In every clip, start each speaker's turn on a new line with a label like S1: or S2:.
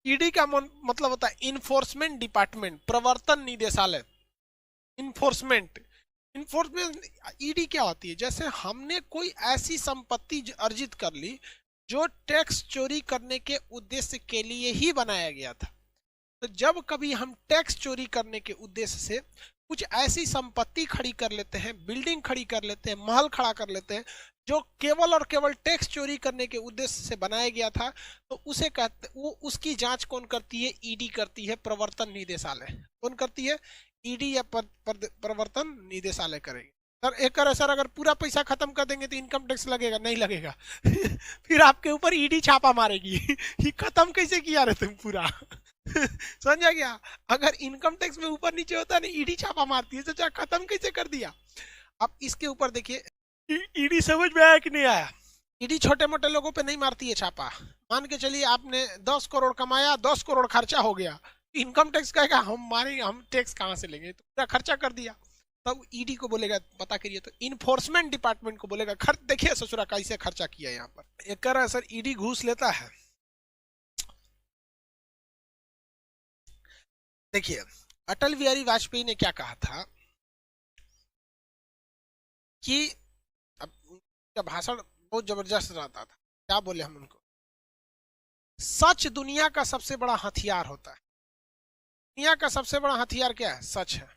S1: ED का मतलब होता है इन्फोर्समेंट डिपार्टमेंट, प्रवर्तन निदेशालय। इन्फोर्समेंट, इन्फोर्समेंट ईडी क्या होती है? जैसे हमने कोई ऐसी संपत्ति अर्जित कर ली जो टैक्स चोरी करने के उद्देश्य के लिए ही बनाया गया था। तो जब कभी हम टैक्स चोरी करने के उद्देश्य से कुछ ऐसी संपत्ति खड़ी कर लेते हैं, बिल्डिंग खड़ी कर लेते हैं, महल खड़ा कर लेते हैं जो केवल और केवल टैक्स चोरी करने के उद्देश्य से बनाया गया था, तो उसे कहते, वो उसकी जांच कौन करती है? ईडी करती है, प्रवर्तन निदेशालय। कौन करती है? ईडी या प्रवर्तन निदेशालय करेगी। सर एक करे सर, अगर पूरा पैसा खत्म कर देंगे तो इनकम टैक्स लगेगा? नहीं लगेगा। फिर आपके ऊपर ईडी छापा मारेगी। ये खत्म कैसे किया रे तुम पूरा? समझा गया? अगर इनकम टैक्स में ऊपर नीचे होता है ना, ईडी छापा मारती है, तो चाहे खत्म कैसे कर दिया। अब इसके ऊपर देखिए, ईडी समझ में आया कि नहीं आया? ईडी छोटे मोटे लोगों पे नहीं मारती है छापा। मान के चलिए आपने 10 करोड़ कमाया, 10 करोड़ खर्चा हो गया, इनकम टैक्स कहेगा हम मारेंगे, हम टैक्स कहां से लेंगे, तो पूरा खर्चा कर दिया। तब ईडी को बोलेगा पता करिए, तो इन्फोर्समेंट डिपार्टमेंट को बोलेगा खर्च देखिए ससुरा कैसे खर्चा किया यहाँ पर। एक कह रहा है सर ईडी घूस लेता है। देखिए अटल बिहारी वाजपेयी ने क्या कहा था कि, अब उनका भाषण बहुत जबरदस्त रहता था। क्या बोले हम उनको? सच दुनिया का सबसे बड़ा हथियार होता है। दुनिया का सबसे बड़ा हथियार क्या है? सच है।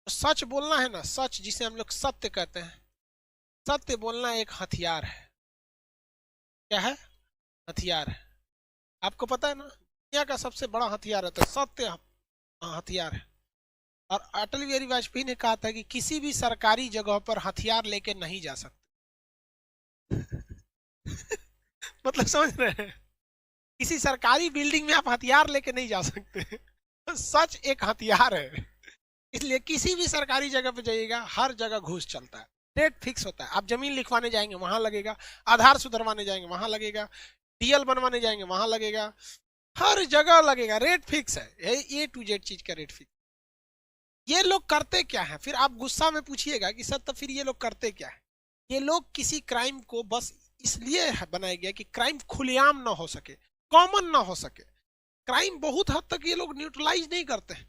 S1: तो सच बोलना है ना, सच जिसे हम लोग सत्य कहते हैं, सत्य बोलना एक हथियार है। क्या है? हथियार है। आपको पता है ना, दुनिया का सबसे बड़ा हथियार है तो सत्य हथियार है। और अटल बिहारी वाजपेयी ने कहा था कि किसी भी सरकारी जगह पर हथियार लेके नहीं जा सकते। मतलब समझ रहे हैं? किसी सरकारी बिल्डिंग में आप हथियार लेके नहीं जा सकते। सच एक हथियार है। इसलिए किसी भी सरकारी जगह पे जाइएगा, हर जगह घूस चलता है। रेट फिक्स होता है। आप जमीन लिखवाने जाएंगे वहां लगेगा, आधार सुधरवाने जाएंगे वहां लगेगा, डीएल बनवाने जाएंगे वहां लगेगा, हर जगह लगेगा। रेट फिक्स है, ए टू जेड चीज का रेट फिक्स। ये लोग करते क्या है? फिर आप गुस्सा में पूछिएगा कि सर तो फिर ये लोग करते क्या है? ये लोग किसी क्राइम को बस इसलिए बनाया गया कि क्राइम खुलेआम ना हो सके, कॉमन ना हो सके। क्राइम बहुत हद तक ये लोग न्यूट्रलाइज नहीं करते हैं।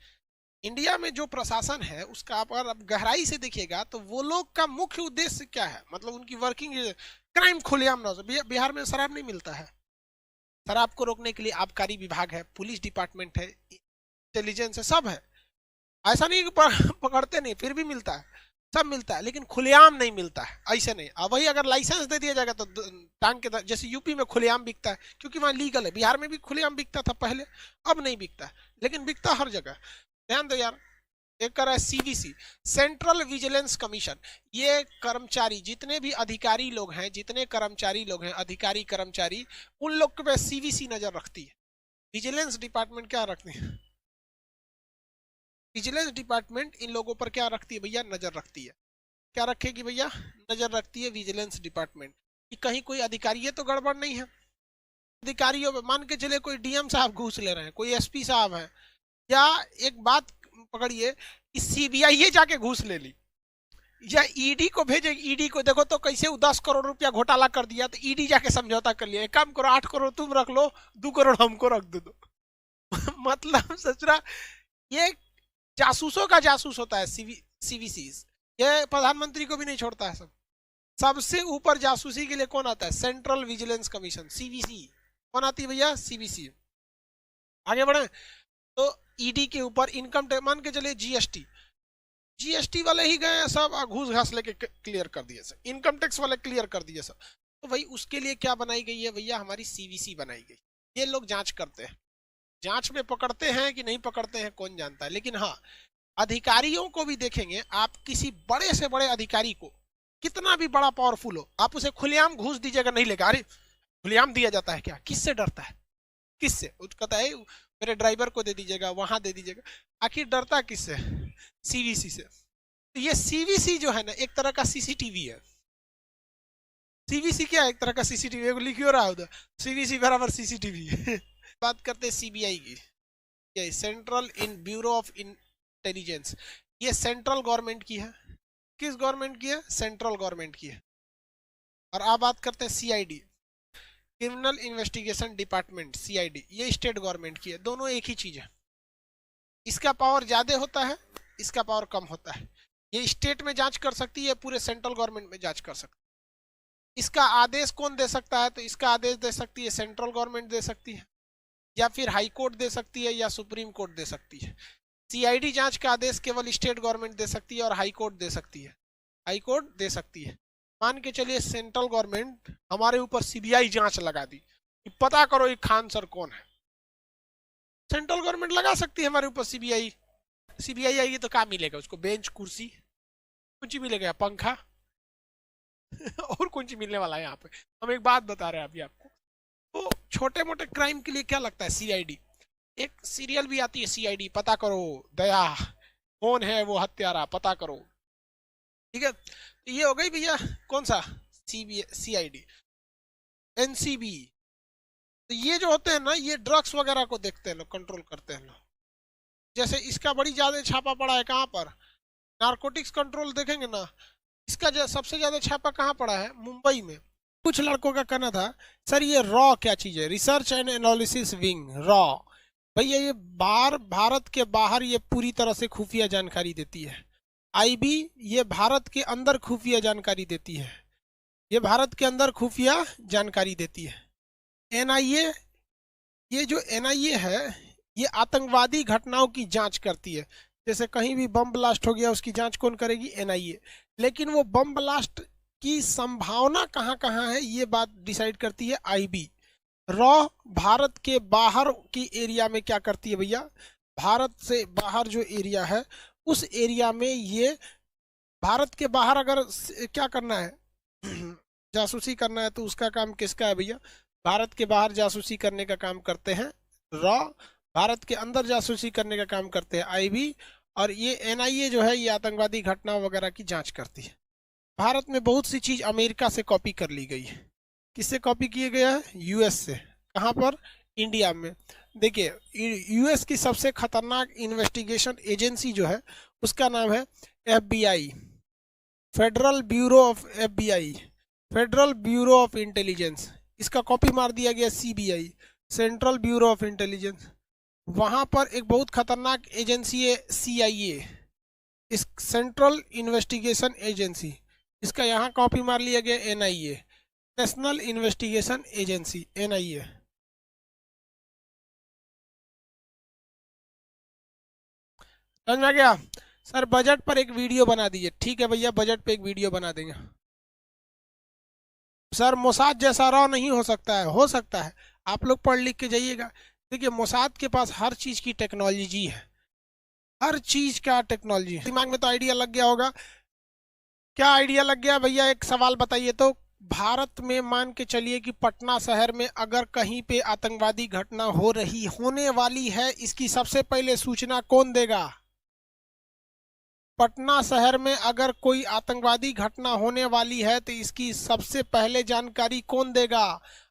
S1: इंडिया में जो प्रशासन है उसका आप अगर गहराई से देखिएगा तो वो लोग का मुख्य उद्देश्य क्या है, मतलब उनकी वर्किंग क्राइम खुलेआम ना हो। बिहार में शराब नहीं मिलता है, शराब को रोकने के लिए आबकारी विभाग है, पुलिस डिपार्टमेंट है, इंटेलिजेंस है, सब है। ऐसा नहीं कि पकड़ते नहीं, फिर भी मिलता है, सब मिलता है, लेकिन खुलेआम नहीं मिलता है। ऐसे नहीं। अब वही अगर लाइसेंस दे दिया जाएगा तो टांग के जैसे यूपी में खुलेआम बिकता है क्योंकि वहां लीगल है, बिहार में भी खुलेआम बिकता था पहले, अब नहीं बिकता है, लेकिन बिकता हर जगह। ध्यान दो यार। एक कर रहा है सीवीसी, सेंट्रल विजिलेंस कमीशन। ये कर्मचारी जितने भी अधिकारी लोग हैं, जितने कर्मचारी लोग हैं, अधिकारी कर्मचारी, उन लोग पे सीवीसी नजर रखती है। विजिलेंस डिपार्टमेंट क्या रखती है? विजिलेंस डिपार्टमेंट इन लोगों पर क्या रखती है भैया? नजर रखती है। क्या रखेगी भैया? नजर रखती है विजिलेंस डिपार्टमेंट कि कहीं कोई अधिकारी तो गड़बड़ नहीं है। अधिकारियों में मान के चले कोई डीएम साहब घूस ले रहे हैं, कोई एसपी साहब है, या एक बात पकड़िए कि सीबीआई जाके घूस ले ली, या ईडी को भेजे, ईडी को देखो तो कैसे 10 करोड़ रुपया घोटाला कर दिया, तो ईडी जाके समझौता कर लिया, एक काम करो 8 करोड़ तुम रख लो, 2 करोड़ हमको रख दो। मतलब सचरा ये जासूसों का जासूस होता है सीवीसी। ये प्रधानमंत्री को भी नहीं छोड़ता है। सब सबसे ऊपर जासूसी के लिए कौन आता है? Central vigilance commission, CVC. कौन आती है भैया? सीवीसी। आगे बढ़े तो ईडी के ऊपर इनकम टैक्स, मान के चलिए जीएसटी, जीएसटी वाले ही गए सब घूस घास लेके क्लियर कर दिए सब, इनकम टैक्स वाले क्लियर कर दिए सब। तो भाई उसके लिए क्या बनाई गई है भैया? हमारी सीवीसी बनाई गई। ये लोग जांच करते हैं, जांच में पकड़ते हैं कि नहीं पकड़ते हैं कौन जानता है, लेकिन हाँ अधिकारियों को भी देखेंगे आप। किसी बड़े से बड़े अधिकारी को, कितना भी बड़ा पावरफुल हो, आप उसे खुलेआम घूस दीजिएगा नहीं लेगा। अरे खुलेआम दिया जाता है क्या? किससे डरता है? किससे? कहता है मेरे ड्राइवर को दे दीजिएगा, वहां दे दीजिएगा। आखिर डरता किससे? सीवीसी से। तो ये सीवीसी जो है ना एक तरह का सीसीटीवी है। सीवीसी क्या है? एक तरह का सीसीटीवी। लिखियो रहा उधर, सीवीसी बराबर सीसीटीवी। बात करते हैं सीबीआई की, ये central in bureau of intelligence. ये सेंट्रल गवर्नमेंट की है। किस गवर्नमेंट की है? सेंट्रल गवर्नमेंट की है। और अब बात करते हैं CID. Criminal investigation department CID, ये स्टेट गवर्नमेंट की है। दोनों एक ही चीज है। इसका पावर ज्यादा होता है, इसका पावर कम होता है। ये स्टेट में जांच कर सकती है, पूरे सेंट्रल गवर्नमेंट में जांच कर सकती है। इसका आदेश कौन दे सकता है? तो इसका आदेश दे सकती है सेंट्रल गवर्नमेंट दे सकती है, या फिर हाई कोर्ट दे सकती है, या सुप्रीम कोर्ट दे सकती है। सीआईडी जांच का आदेश केवल स्टेट गवर्नमेंट दे सकती है और हाई कोर्ट दे सकती है, हाई कोर्ट दे सकती है। मान के चलिए सेंट्रल गवर्नमेंट हमारे ऊपर सीबीआई जांच लगा दी कि पता करो ये खान सर कौन है। सेंट्रल गवर्नमेंट लगा सकती है हमारे ऊपर सीबीआई। सीबीआई आएगी तो क्या मिलेगा उसको? बेंच, कुर्सी, कुछ मिलेगा, पंखा और कुछ मिलने वाला है यहाँ पे। हम एक बात बता रहे हैं अभी आपको। तो छोटे मोटे क्राइम के लिए क्या लगता है? सीआईडी। एक सीरियल भी आती है सीआईडी, पता करो दया कौन है वो हत्यारा, पता करो। ठीक है, तो ये हो गई भैया कौन सा? सीआईडी। एनसीबी, तो ये जो होते हैं ना, ये ड्रग्स वगैरह को देखते हैं लोग, कंट्रोल करते हैं लोग। जैसे इसका बड़ी ज्यादा छापा पड़ा है कहाँ पर? नारकोटिक्स कंट्रोल देखेंगे ना, इसका सबसे ज्यादा छापा कहाँ पड़ा है? मुंबई में। कुछ लड़कों का कहना था सर ये रॉ क्या चीज है? Research and analysis wing, raw. भैया ये भारत के बाहर ये पूरी तरह से खुफिया जानकारी देती है। आईबी ये भारत के अंदर खुफिया जानकारी देती है, ये भारत के अंदर खुफिया जानकारी देती है। एनआईए, ये जो एनआईए है ये आतंकवादी घटनाओं की जांच करती है। जैसे कहीं भी बम ब्लास्ट हो गया उसकी जांच कौन करेगी? एनआईए। लेकिन वो बम ब्लास्ट की संभावना कहाँ कहाँ है ये बात डिसाइड करती है आईबी। रॉ भारत के बाहर की एरिया में क्या करती है भैया? भारत से बाहर जो एरिया है उस एरिया में ये, भारत के बाहर अगर क्या करना है जासूसी करना है तो उसका काम किसका है भैया? भारत के बाहर जासूसी करने का काम करते हैं रॉ, भारत के अंदर जासूसी करने का काम करते हैं आईबी, और ये एनआईए जो है ये आतंकवादी घटनाओं वगैरह की जांच करती है। भारत में बहुत सी चीज अमेरिका से कॉपी कर ली गई है। किससे कॉपी किए गया है? यूएस से। कहाँ पर? इंडिया में। देखिए यूएस की सबसे खतरनाक इन्वेस्टिगेशन एजेंसी जो है उसका नाम है FBI, federal bureau of FBI, federal bureau of intelligence. इसका कॉपी मार दिया गया CBI, central bureau of intelligence. वहां पर एक बहुत खतरनाक एजेंसी है सीआईए, इस सेंट्रल इन्वेस्टिगेशन एजेंसी। इसका यहाँ कॉपी मार लिया गया NIA, national investigation agency, NIA. समझ में आ गया? सर बजट पर एक वीडियो बना दीजिए। ठीक है भैया, बजट पे एक वीडियो बना देंगे। सर मोसाद जैसा रॉ नहीं हो सकता है। हो सकता है, आप लोग पढ़ लिख के जाइएगा। देखिए मोसाद के पास हर चीज की टेक्नोलॉजी है, हर चीज का टेक्नोलॉजी। दिमाग में तो आइडिया लग गया होगा। क्या आइडिया लग गया भैया? एक सवाल बताइए तो। भारत में मान के चलिए कि पटना शहर में अगर कहीं पे आतंकवादी घटना होने वाली है, इसकी सबसे पहले सूचना कौन देगा? पटना शहर में अगर कोई आतंकवादी घटना होने वाली है तो इसकी सबसे पहले जानकारी कौन देगा?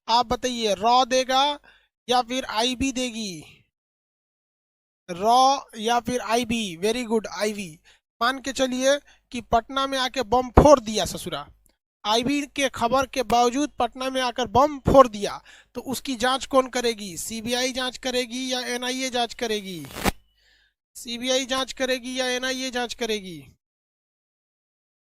S1: आप बताइए, रॉ देगा या फिर आईबी देगी? रॉ या फिर आईबी? Very good, IB. मान के चलिए कि पटना में आके बम फोड़ दिया ससुरा, आईबी के खबर के बावजूद पटना में आकर बम फोड़ दिया, तो उसकी जांच कौन करेगी? सीबीआई जांच करेगी या एनआईए जांच करेगी? सीबीआई जांच करेगी या एनआईए जांच करेगी?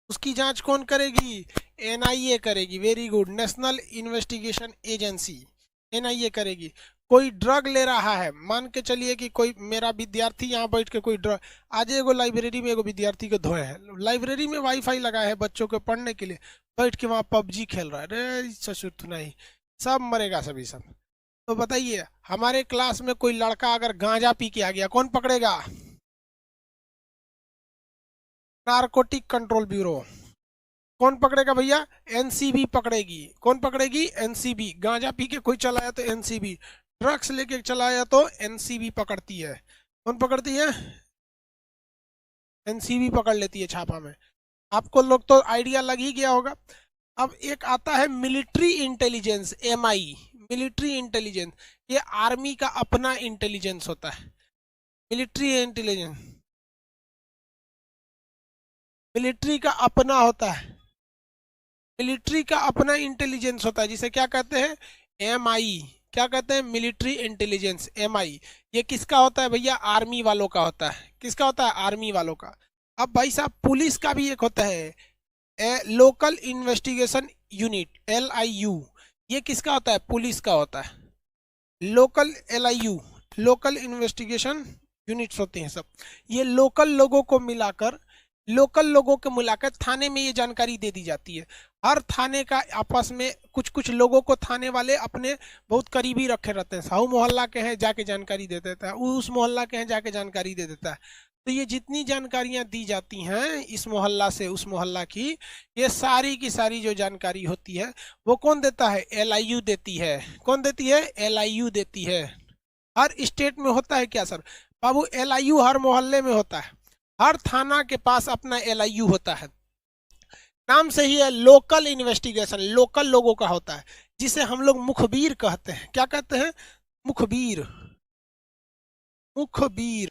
S1: उसकी जांच कौन करेगी? एनआईए करेगी। Very good, national investigation agency, NIA करेगी। कोई ड्रग ले रहा है, मान के चलिए कि कोई मेरा विद्यार्थी यहाँ बैठ के कोई ड्रग, आज एगो लाइब्रेरी में एगो विद्यार्थी को धोए है, लाइब्रेरी में वाईफाई लगा है बच्चों के पढ़ने के लिए, बैठ के वहाँ पबजी खेल रहा है। अरे ससुर तो नहीं, सब मरेगा सभी सब। तो बताइए हमारे क्लास में कोई लड़का अगर गांजा पी के आ गया, कौन पकड़ेगा? Narcotic control bureau. कौन पकड़ेगा भैया? एनसीबी पकड़ेगी। कौन पकड़ेगी? एनसीबी। गांजा पी के कोई चलाया तो एनसीबी, ड्रग्स लेके चलाया तो एनसीबी पकड़ती है। कौन पकड़ती है? एनसीबी पकड़ लेती है छापा में। आपको लोग तो आइडिया लग ही गया होगा। अब एक आता है military intelligence, MI, military intelligence. ये आर्मी का अपना इंटेलिजेंस होता है, मिलिट्री इंटेलिजेंस, मिलिट्री का अपना होता है, मिलिट्री का अपना इंटेलिजेंस होता है, जिसे क्या कहते हैं? MI क्या कहते हैं, मिलिट्री इंटेलिजेंस, MI। ये किसका होता है भैया, आर्मी वालों का होता है। किसका होता है, आर्मी वालों का। अब भाई साहब पुलिस का भी एक होता है लोकल इन्वेस्टिगेशन यूनिट, LIU। ये किसका होता है, पुलिस का होता है। Local LIU, local investigation units होते हैं सब। ये लोकल लोगों को मिलाकर थाने में ये जानकारी दे दी जाती है। हर थाने का आपस में कुछ कुछ लोगों को थाने वाले अपने बहुत करीबी रखे रहते हैं। साहू मोहल्ला के हैं जाके जानकारी दे देता है, उस मोहल्ला के हैं जाके जानकारी दे देता है। तो ये जितनी जानकारियां दी जाती हैं इस मोहल्ला से उस मोहल्ला की, ये सारी की सारी जो जानकारी होती है वो कौन देता है, LIU देती है। कौन देती है, LIU देती है। हर स्टेट में होता है क्या सर, बाबू LIU हर मोहल्ले में होता है। हर थाना के पास अपना LIU होता है। नाम से ही है, लोकल इन्वेस्टिगेशन, लोकल लोगों का होता है, जिसे हम लोग मुखबिर कहते हैं। क्या कहते हैं, मुखबिर। मुखबिर